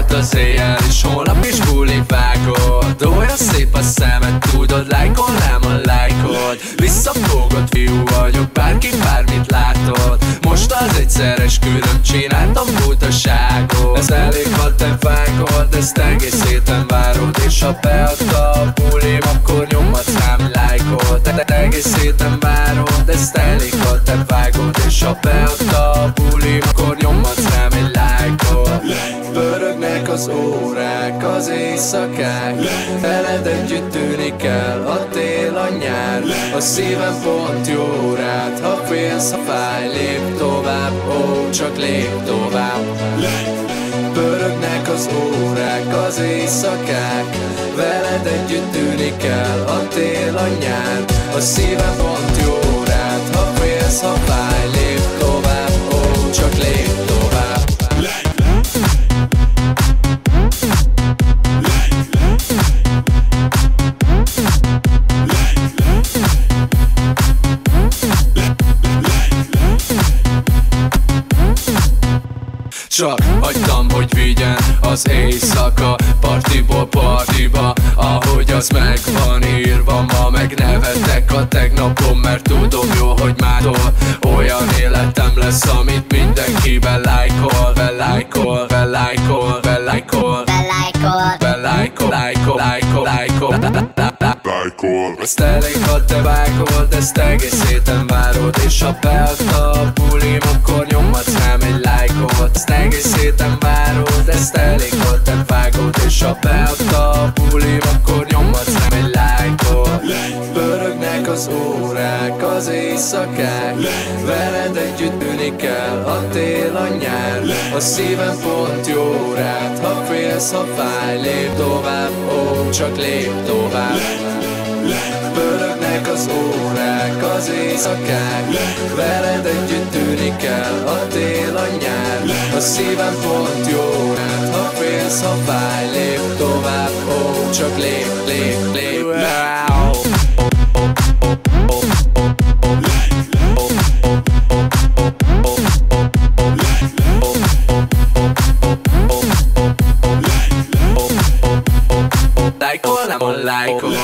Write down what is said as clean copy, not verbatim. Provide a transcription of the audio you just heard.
volt az éjjel, és holnap is buli vágod. Olyan szép a szemed, tudod, lájkolnám a lájkod. Visszafogott fiú vagyok, bárki bármit látod. Most az egyszeres külön csináltam butaságot. Ez elég, ha te vágod, ezt egész héten várod. És ha beadta a bulim, akkor nyomadsz rám lájkot. Te egész héten várod, ezt elég, ha te vágod. És ha beadta a bulim, akkor nyomadsz rám egy lájkot. Pörögnek az órák, az éjszakák, veled együtt tűnik el a tél, a nyár. A szívem pont jó rád, ha félsz, ha fáj, lép tovább, ó, csak lép tovább. Pörögnek az órák, az éjszakák, veled együtt tűnik el a tél, a nyár. A szívem pont jó rád, ha félsz, ha fáj, lép tovább, ó, csak lép tovább. Csak hagytam, hogy vigyen az éjszaka partiból partiba, ahogy az meg van írva. Ma megnevetek a tegnapom, mert tudom jó, hogy mától olyan életem lesz, amit mindenkivel lájkol. Belájkol, belájkol, belájkol, belájkol, belájkol, lájkol, lájkol, lájkol, lájkol. Ezt elég, ha te vágod, ezt egész héten várod. És ha beadta a bulim, akkor nyomadsz rám egy lájkot. Ezt egész héten várod, ezt elég, ha te vágod. És ha beadta a bulim, akkor nyomadsz rám egy lájkot. Pörögnek az órák, az éjszakák, veled együtt tűnik el a tél, a nyár. A szívem pont jó rád, ha félsz, ha fáj, lép tovább, ó, csak lép tovább. Pörögnek az órák, az éjszakák, veled együtt tűnik el a tél, a nyár. A szívem pont jó rád, ha félsz, ha fáj, lép tovább, ó, csak lép, lép, lép. Lájkolnám a lájkod.